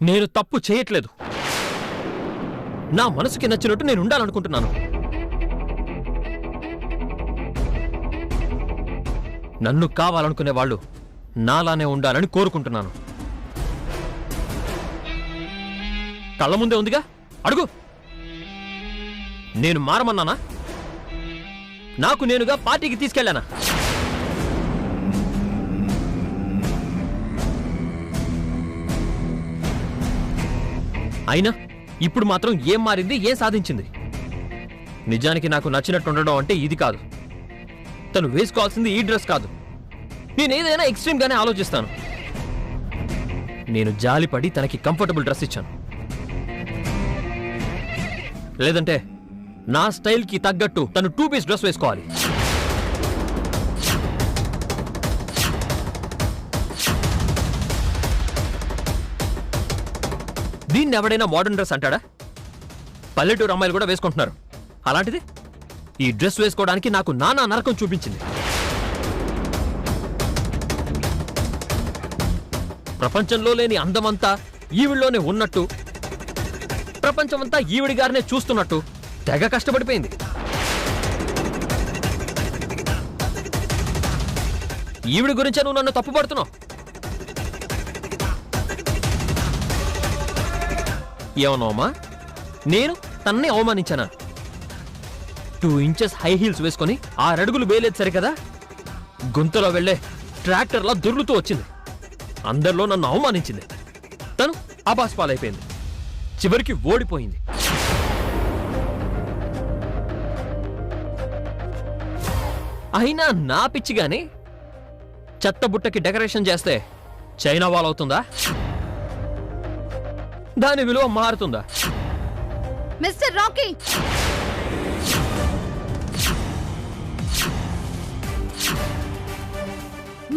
నేను తప్పు చేయట్లేదు. నా మనసుకి నచ్చినట్టు నేను ఉండాలనుకుంటున్నాను. నన్ను కావాలనుకునే వాళ్ళు నాలానే ఉండాలని కోరుకుంటున్నాను. కళ్ళ ముందే ఉందిగా, అడుగు. నేను మారమన్నానా? నాకు నేనుగా పార్టీకి తీసుకెళ్ళానా? అయినా ఇప్పుడు మాత్రం ఏం మారింది, ఏం సాధించింది? నిజానికి నాకు నచ్చినట్టు ఉండడం అంటే ఇది కాదు. తను వేసుకోవాల్సింది ఈ డ్రెస్ కాదు. నేనేదైనా ఎక్స్ట్రీమ్ గానే ఆలోచిస్తాను. నేను జాలిపడి తనకి కంఫర్టబుల్ డ్రెస్ ఇచ్చాను. లేదంటే నా స్టైల్కి తగ్గట్టు తను 2 పీస్ డ్రెస్ వేసుకోవాలి. దీన్ని ఎవడైనా మోడర్న్ డ్రెస్ అంటాడా? పల్లెటూరు అమ్మాయిలు కూడా వేసుకుంటున్నారు. అలాంటిది ఈ డ్రెస్ వేసుకోవడానికి నాకు నానా నరకం చూపించింది. ప్రపంచంలో లేని అందమంతా ఈవిడ్లోనే ఉన్నట్టు, ప్రపంచమంతా ఈవిడి గారినే చూస్తున్నట్టు తెగ కష్టపడిపోయింది. ఈవిడి గురించే నువ్వు నన్ను తప్పుపడుతున్నావు. ఏమన్నావమ్మా? నేను తన్నే అవమానించానా? 2 ఇంచెస్ హై హీల్స్ వేసుకొని 6 అడుగులు వేయలేదు సరికదా, గుంతలో వెళ్లే ట్రాక్టర్లా దొర్లుతూ వచ్చింది. అందరిలో నన్ను అవమానించింది. తను అబాస్పాలైపోయింది. చివరికి ఓడిపోయింది. అయినా నా పిచ్చిగాని చెత్తబుట్టకి డెకరేషన్ చేస్తే చైనా వాల్ అవుతుందా? దాని విలువ మారుతుందా? మిస్టర్ రాకీ,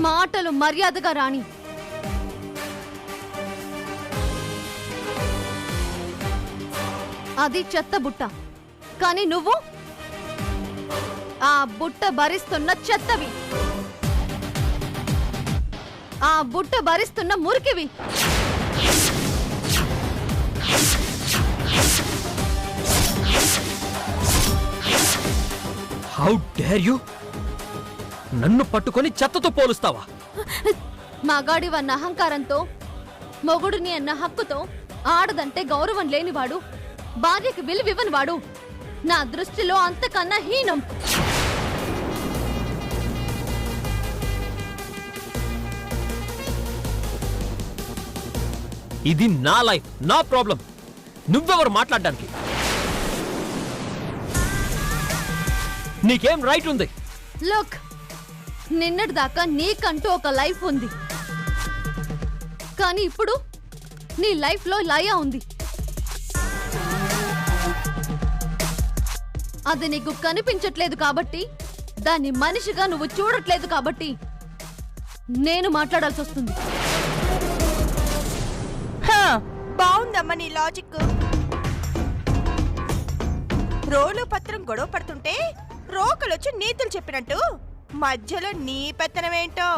మాటలు మర్యాదగా రాణి. అది చెత్త బుట్ట, కానీ నువ్వు ఆ బుట్ట భరిస్తున్న చెత్తవి, ఆ బుట్ట భరిస్తున్న మురికివి. How dare you! నన్ను పట్టుకొని చెత్తతో పోలుస్తావా? మగాడివన్న అహంకారంతో, మొగుడిని అన్న హక్కుతో, ఆడదంటే గౌరవం లేనివాడు, భార్యకి విలువివ్వని వాడు నా దృష్టిలో అంతకన్నా హీనం. ఇది నా లైఫ్, నా ప్రాబ్లం. నువ్వెవరు మాట్లాడడానికి? నీకేం రైట్ ఉంది? లుక్, నిన్నటి దాకా నీకంటూ ఒక లైఫ్ ఉంది, కానీ ఇప్పుడు నీ లైఫ్ లో లయ ఉంది. అది నీకు కనిపించట్లేదు కాబట్టి, దాన్ని మనిషిగా నువ్వు చూడట్లేదు కాబట్టి నేను మాట్లాడాల్సి వస్తుంది. బాగుందమ్మా నీ లాజిక్. రోలు పత్రం గొడవ పడుతుంటే రోకలొచ్చి నీతులు చెప్పినట్టు మధ్యలో నీ పెత్తనమేంటో.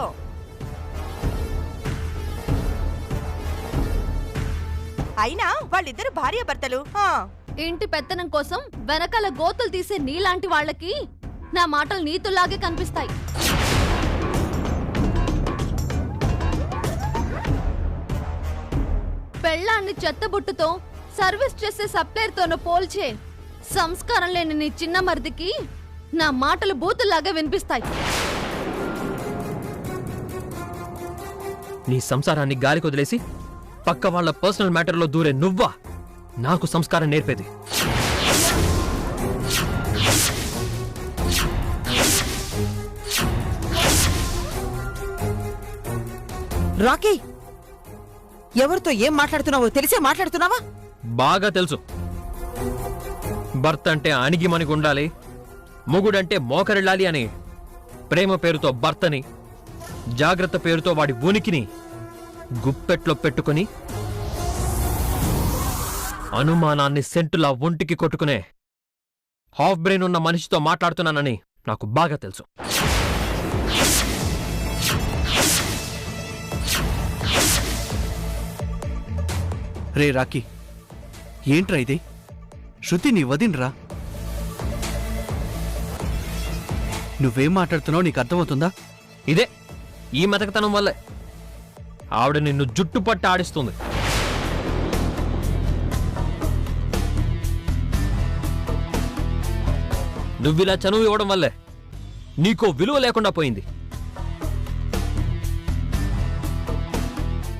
అయినా వాళ్ళిద్దరు భార్యాభర్తలు. ఇంటి పెత్తనం కోసం వెనకాల గోతులు తీసే నీలాంటి వాళ్ళకి నా మాటలు నీతుల్లాగే కనిపిస్తాయి. పెళ్ళాన్ని చెత్తబుట్టుతో, సర్వీస్ చేసే సప్లైర్తోనూ పోల్చే సంస్కారం లేని నీ చిన్న మరిదికి నా మాటలు బూతుల్లాగా వినిపిస్తాయి. నీ సంసారాన్ని గాలికి వదిలేసి పక్క వాళ్ళ పర్సనల్ మ్యాటర్లో దూరే నువ్వా నాకు సంస్కారం నేర్పేది? రాకీ, ఎవరితో ఏం మాట్లాడుతున్నావో తెలిసే మాట్లాడుతున్నావా? బాగా తెలుసు. భర్త అంటే అణిగిమణిగి ఉండాలి, మొగుడంటే మోకరిల్లాలి అని ప్రేమ పేరుతో భర్తని, జాగ్రత్త పేరుతో వాడి ఉనికిని గుప్పెట్లో పెట్టుకుని అనుమానాన్ని సెంటులా ఒంటికి కొట్టుకునే హాఫ్ బ్రెయిన్ ఉన్న మనిషితో మాట్లాడుతున్నానని నాకు బాగా తెలుసు. రే రాకీ, ఏంట్రా ఇది? శృతి నీ వదినరా. నువ్వేం మాట్లాడుతున్నావు నీకు అర్థమవుతుందా? ఇదే ఈ మెతకతనం వల్లే ఆవిడ నిన్ను జుట్టు పట్టి ఆడిస్తుంది. నువ్విలా చనువు ఇవ్వడం వల్లే నీకో విలువ లేకుండా పోయింది.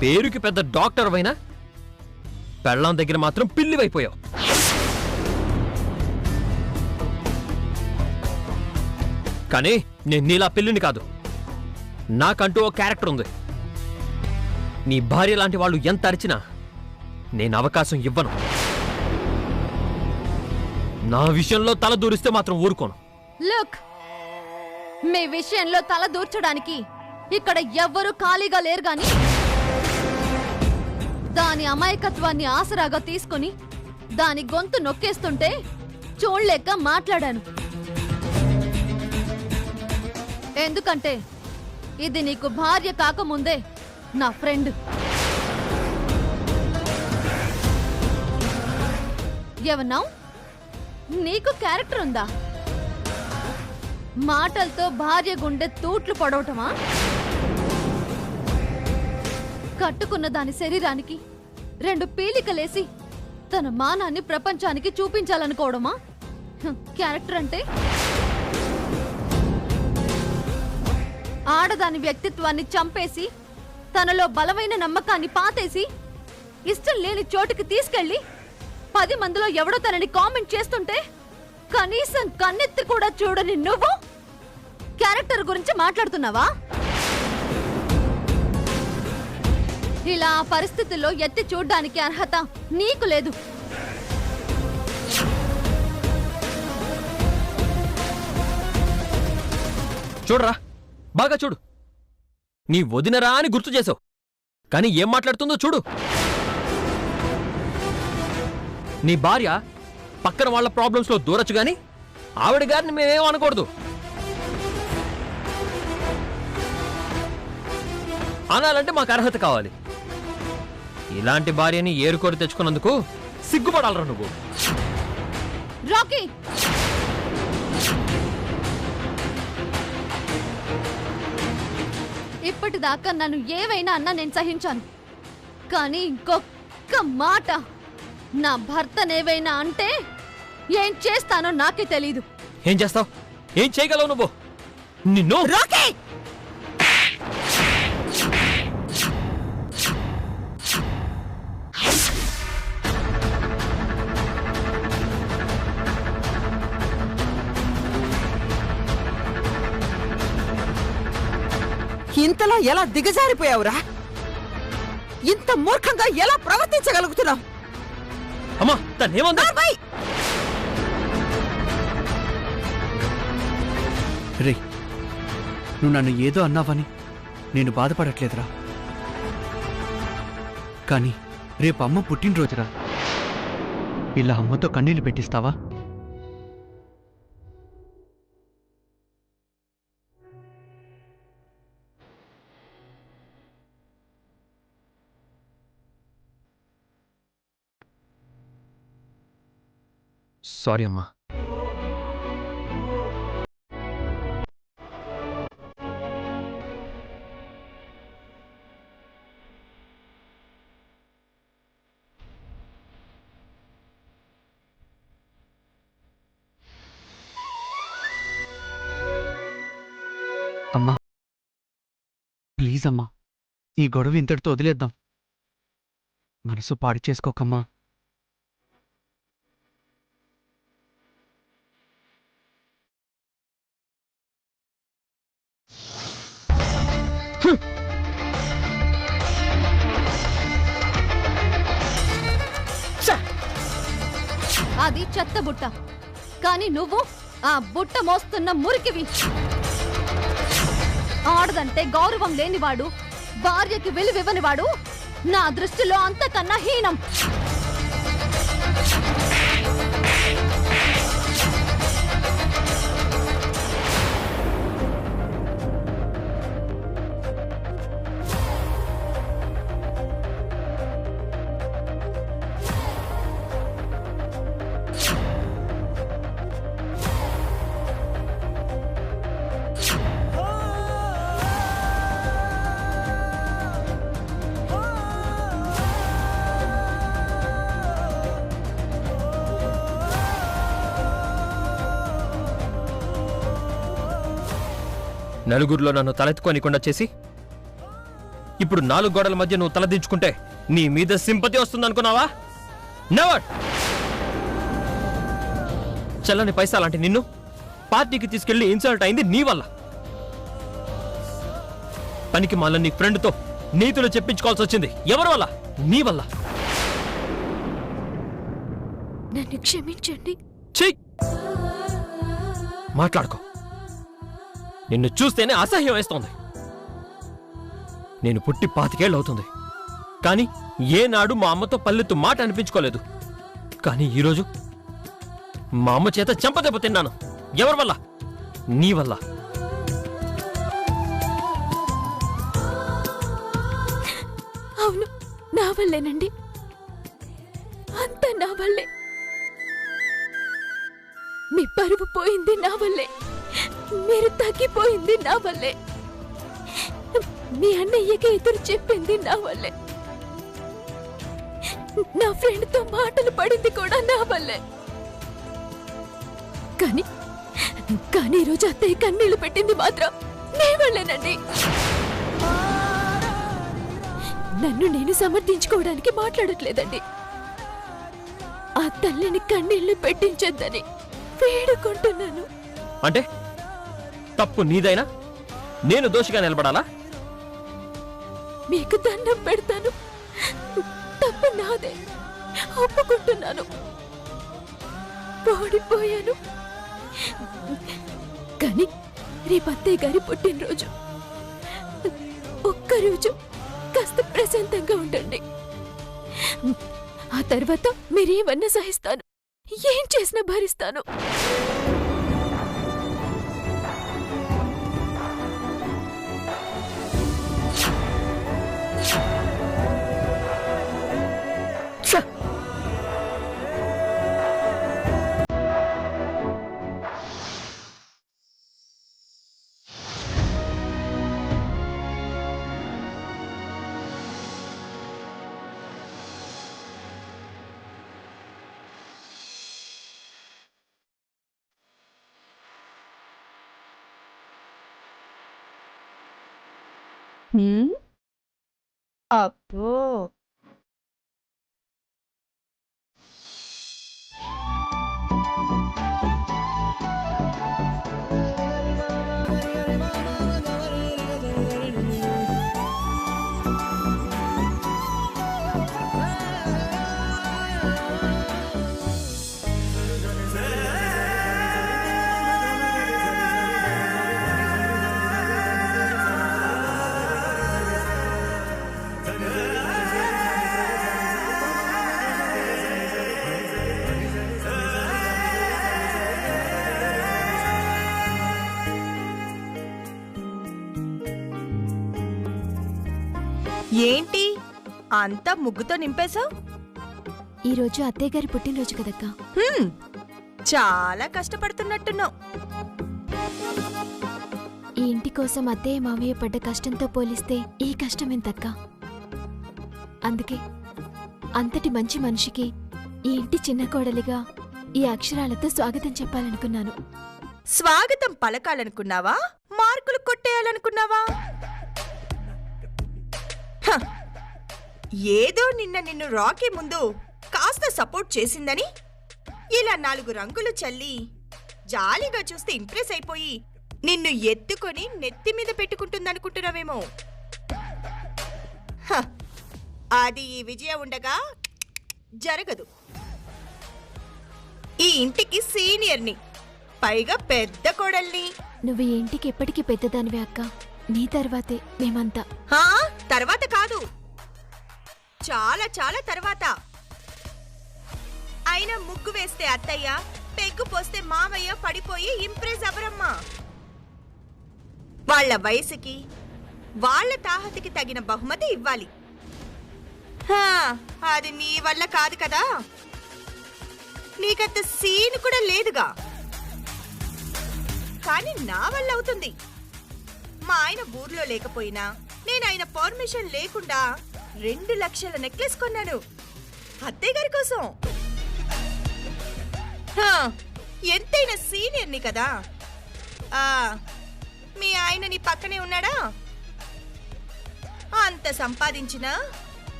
పేరుకి పెద్ద డాక్టర్ అయినా పెళ్ళాం దగ్గర మాత్రం పిల్లివైపోయావు. కానీ నేను నీలా పిల్లిని కాదు. నాకంటూ ఓ క్యారెక్టర్ ఉంది. నీ భార్య లాంటి వాళ్ళు ఎంత అరిచినా నేను అవకాశం ఇవ్వను. నా విషయంలో తల దూరిస్తే మాత్రం ఊరుకోను. లుక్, మీ విషయంలో తల దూర్చడానికి ఇక్కడ ఎవ్వరూ ఖాళీగా లేరు గాని దాని అమాయకత్వాన్ని ఆసరాగా తీసుకుని దాని గొంతు నొక్కేస్తుంటే చూడలేక మాట్లాడాను. ఎందుకంటే ఇది నీకు భార్య కాకముందే నా ఫ్రెండ్. ఏమన్నావు? నీకు క్యారెక్టర్ ఉందా? మాటలతో భార్య గుండె తూట్లు పడవటమా? కట్టుకున్న దాని శరీరానికి 2 పీలికలేసి తన మానాన్ని ప్రపంచానికి చూపించాలనుకోవడమా క్యారెక్టర్ అంటే? ఆడదాని వ్యక్తిత్వాన్ని చంపేసి తనలో బలమైన నమ్మకాన్ని పాతేసి ఇష్టం లేని చోటుకి తీసుకెళ్లి 10 మందిలో ఎవడో తనని కామెంట్ చేస్తుంటే కనీసం కన్నెత్తి కూడా చూడని నువ్వు క్యారెక్టర్ గురించి మాట్లాడుతున్నావా? ఇలా ఆ పరిస్థితుల్లో ఎత్తి చూడ్డానికి అర్హత నీకు లేదు. చూడరా, బాగా చూడు. నీ వదినరా అని గుర్తు చేసావు, కానీ ఏం మాట్లాడుతుందో చూడు. నీ భార్య పక్కన వాళ్ళ ప్రాబ్లమ్స్ లో దూరచ్చు గాని ఆవిడ గారిని మేమేం అనకూడదు. అనాలంటే మాకు అర్హత కావాలి. ఇలాంటి భార్యని ఏరుకోరి తెచ్చుకున్నందుకు సిగ్గుపడాలరా నువ్వు. రాకీ, ఇప్పటిదాకా నన్ను ఏవైనా అన్నా నేను సహించాను. కానీ ఇంకొక్క మాట నా భర్తనేవైనా అంటే ఏం చేస్తానో నాకే తెలీదు. ఏం చేస్తావు? ఏం చేయగలవు నువ్వు? నిన్ను రాకీ! ఇంతలా ఎలా దిగజారిపోయావురా? ఇంత మూర్ఖంగా ఎలా ప్రవర్తించగలుగుతున్నావు? అమ్మా, తనేమందా? రే, నువ్వు నన్ను ఏదో అన్నావని నేను బాధపడట్లేదురా. కానీ రేపు అమ్మ పుట్టినరోజురా. ఇలా అమ్మతో కన్నీళ్లు పెట్టిస్తావా? సారీ అమ్మా. అమ్మా, ప్లీజ్ అమ్మా, ఈ గొడవ ఇంతటితో వదిలేద్దాం. మనసు పాడు చేసుకోకమ్మా. అది చెత్త బుట్ట, కానీ నువ్వు ఆ బుట్ట మోస్తున్న మురికివి. ఆడదంటే గౌరవం లేనివాడు, భార్యకి విలువివ్వనివాడు నా దృష్టిలో అంతకన్నా హీనం. నలుగురిలో నన్ను తలెత్తుకోనికుండా చేసి ఇప్పుడు 4 గోడల మధ్య నువ్వు తలదించుకుంటే నీ మీద సింపతి వస్తుందనుకున్నావా? నెవర్! చల్లని పైసా లాంటి నిన్ను పార్టీకి తీసుకెళ్లి ఇన్సల్ట్ అయింది నీ వల్ల. పనికి మళ్ళీ నీ ఫ్రెండ్తో నీతులు చెప్పించుకోవాల్సి వచ్చింది ఎవరి వల్ల? నీ వల్ల. నన్ను క్షమించండి. చెయ్యి మాట్లాడుకో. నిన్ను చూస్తేనే అసహ్యం వేస్తోంది. నేను పుట్టి 25 ఏళ్ళు అవుతుంది, కానీ ఏనాడు మా అమ్మతో పల్లెత్తు మాట అనిపించుకోలేదు. కానీ ఈరోజు మా అమ్మ చేత చెంపదెబ్బ తిన్నాను. ఎవరి వల్ల? నీ వల్ల. అవును, నా వల్లేనండి. అంతా నా వల్లే. మీ పరువు పోయింది నా వల్లే. మీరు తగ్గిపోయింది నా వల్లే. మీ అన్నయ్యకి ఎదురు చెప్పింది నా వల్లే. నా ఫ్రెండ్తో మాటలు పడింది కూడా నా వల్లే. కానీ కానీ ఈరోజు అత్తయ్య కన్నీళ్లు పెట్టింది మాత్రం నీ వల్లేనండి. నన్ను నేను సమర్థించుకోవడానికి మాట్లాడట్లేదండి. ఆ తల్లిని కన్నీళ్లు పెట్టించొద్దని వేడుకుంటున్నాను. అంటే తప్పు నీదైనా నేను దోషిగా నిలబడాలా? మీకు దండం పెడతాను. తప్పు నాదే, ఒప్పుకుంటున్నాను. ఓడిపోయాను. కానీ రేపు అత్తయ్య గారి పుట్టినరోజు. ఒక్కరోజు కాస్త ప్రశాంతంగా ఉండండి. ఆ తర్వాత మీరేమన్నా సహిస్తాను, ఏం చేసినా భరిస్తాను. అబ్బో, ఏంటి అంతా ముగ్గుతో నింపేశావు? ఈరోజు అత్తయ్య గారి పుట్టినరోజు కదక్కా. చాలా కష్టపడుతున్నట్టున్నావు. ఈ ఇంటి కోసం అత్తయ్య మావయ్య పడ్డ కష్టంతో పోలిస్తే ఈ కష్టం ఎంతక్కా. అందుకే అంతటి మంచి మనిషికి ఈ ఇంటి చిన్న కోడలిగా ఈ అక్షరాలతో స్వాగతం చెప్పాలనుకున్నాను. స్వాగతం పలకాలనుకున్నావా? మార్కులు కొట్టేయాలనుకున్నావా? ఏదో నిన్ను రాకీ ముందు కాస్త సపోర్ట్ చేసిందని ఇలా 4 రంగులు చల్లి జాలిగా చూస్తే ఇంప్రెస్ అయిపోయి నిన్ను ఎత్తుకొని నెత్తి మీద పెట్టుకుంటుందనుకుంటున్నావేమో. అది ఈ విజయ ఉండగా జరగదు. ఈ ఇంటికి సీనియర్ని, పైగా పెద్ద కోడల్ని. నువ్వు ఈ ఇంటికి ఎప్పటికీ పెద్దదానివే అక్క. నీ తర్వాతే మేమంతా. తర్వాత కాదు, చాలా చాలా తర్వాత. అయినా ముగ్గు వేస్తే అత్తయ్య, పెగ్గు పోస్తే మావయ్య పడిపోయి ఇంప్రెస్ అవ్వరమ్మా. వాళ్ళ వయసుకి వాళ్ళ తాహతికి తగిన బహుమతి ఇవ్వాలి. అది నీ వల్ల కాదు కదా, నీకంత సీన్ కూడా లేదుగా. కానీ నా వల్ల అవుతుంది. మా ఆయన ఊర్లో లేకపోయినా నేను ఆయన పర్మిషన్ లేకుండా 2 లక్షల నెక్లెస్ కొన్నాను అత్తయ్య గారి కోసం. ఎంతైనా సీనియర్ని కదా. మీ ఆయన నీ పక్కనే ఉన్నాడా? అంత సంపాదించినా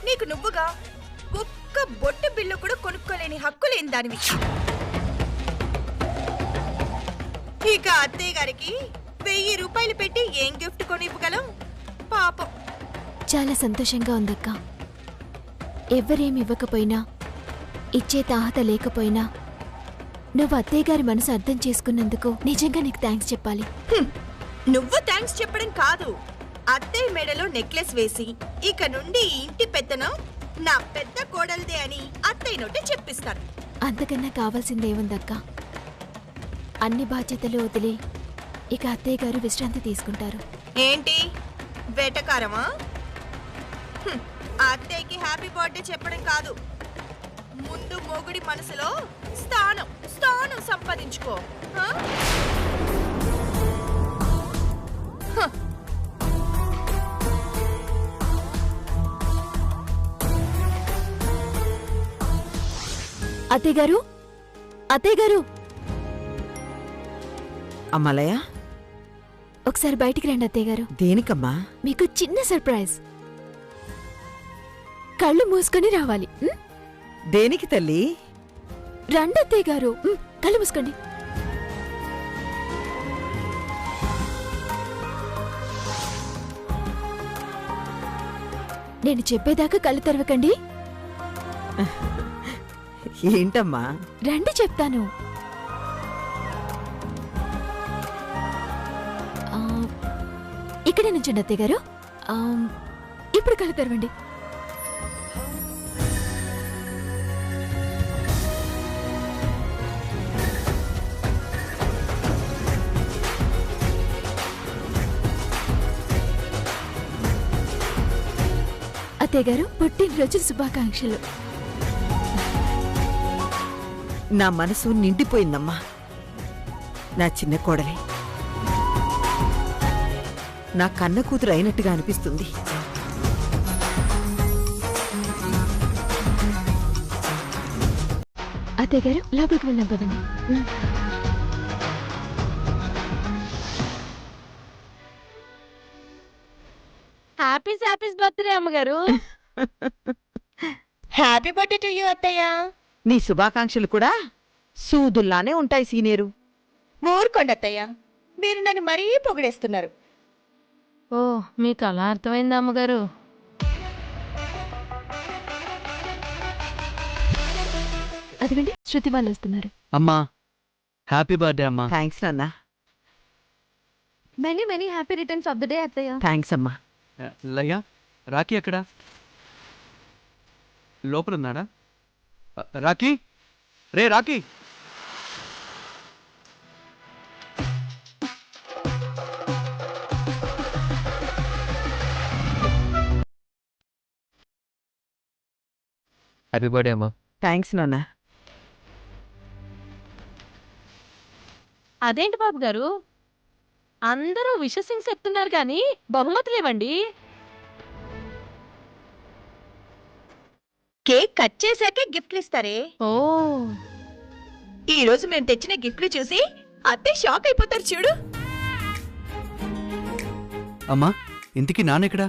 నీకు నువ్వుగా ఒక్క బొట్టు బిల్లు కూడా కొనుక్కోలేని హక్కు లేని దానివి. ఇక అత్తయ్య గారికి 1000 రూపాయలు పెట్టి ఏం గిఫ్ట్ కొని ఇవ్వగలం? పాపం. చాలా సంతోషంగా ఉందక్క. ఎవ్వరేమి ఇవ్వకపోయినా, ఇచ్చే తాహత లేకపోయినా నువ్వు అత్తయ్య గారి మనసు అర్థం చేసుకున్నందుకు నిజంగా నీకు థ్యాంక్స్ చెప్పాలి. నువ్వు థ్యాంక్స్ చెప్పడం కాదు, అత్తయ్య మెడలో నెక్లెస్ వేసి ఇక నుండి ఈ ఇంటి పెత్తనం నా పెద్ద కోడలిదే అని అత్తయ్య నోటి చెప్పిస్తాను. అంతకన్నా కావాల్సిందేముందక్క? అన్ని బాధ్యతలు వదిలి ఇక అత్తయ్య గారు విశ్రాంతి తీసుకుంటారు. ఏంటి వేటకారమా? అత్తయ్యకి హ్యాపీ బర్త్డే చెప్పడం కాదు, ముందు మొగుడి మనసులో స్థానం సంపాదించుకో. హ? హ. అత్తయ్య గారు, అత్తయ్య గారు, అమ్మలయ్య, ఒకసారి బయటికి రండి అత్తయ్య గారు. దేనికమ్మా? మీకు చిన్న సర్ప్రైజ్. కళ్ళు మూసుకొని రావాలి. దేనికి తల్లి? రండి అత్తయ్య గారు, కళ్ళు మూసుకోండి. నేను చెప్పేదాకా కళ్ళు తెరవకండి. ఏంటమ్మా? రండి చెప్తాను. ఇక్కడే నుంచండి అత్తయ్య గారు. ఇప్పుడు కళ్ళు తెరవండి. అత్తయ్య గారు, పుట్టినరోజు శుభాకాంక్షలు. నా మనసు నిండిపోయిందమ్మా. నా చిన్న కోడలే నా కన్న కూతురు అయినట్టుగా అనిపిస్తుంది. అత్తయ్య గారు, లోపలికి వెళ్దాం పదండి. హ్యాపీస్ బర్త్డే అమ్మగారు. హ్యాపీ బర్త్డే టు యూ అత్తయ్య. నీ శుభాకాంక్షలు కూడా సూదుల్లానే ఉంటాయి సీనియరు. ఊరుకోండి అత్తయ్య, మీరు నన్ను మరీ పొగిడేస్తున్నారు. ఓ, మీకు అలా అర్థమైంది అమ్మగారు. అదిగండి, శృతి వాళ్ళు వస్తున్నారు. అమ్మా, హ్యాపీ బర్త్డే అమ్మా. థ్యాంక్స్ నాన్న. Many many happy returns of the day అత్తయ్య. థ్యాంక్స్ అమ్మా. లయ్యా, రాకీ ఎక్కడా? లోపల ఉన్నాడా? రాకీ, రే రాకీ. హ్యాపీ బర్త్డే అమ్మా. థ్యాంక్స్ నాన్న. అదేంటి బాబు గారు, అందరూ విషసింగ్ చెప్తున్నారు కానీ బహుమతులేవండి. కేక్ కట్ చేశాకే గిఫ్ట్లు ఇస్తారే. ఓ, ఈ రోజు మేము తెచ్చిన గిఫ్ట్లు చూసి అత్తయ్య షాక్ అయిపోతారు చూడు. అమ్మా, ఇంతకీ నాన్నెక్కడా?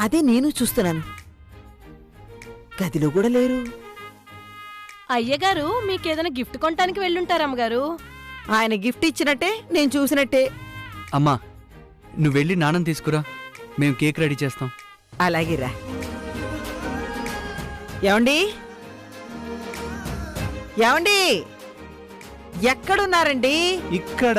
అదే నేను చూస్తున్నాను. గదిలో కూడా లేరు. అయ్యగారు మీకేదైనా గిఫ్ట్ కొనటానికి వెళ్ళుంటారు అమ్మగారు. ఆయన గిఫ్ట్ ఇచ్చినట్టే నేను చూసినట్టే. అమ్మా, నువ్వు వెళ్ళి నాన్నని తీసుకురా, మేము కేక్ రెడీ చేస్తాం. అలాగే రా. ఏమండి, ఏమండి, ఎక్కడున్నారండి? ఇక్కడ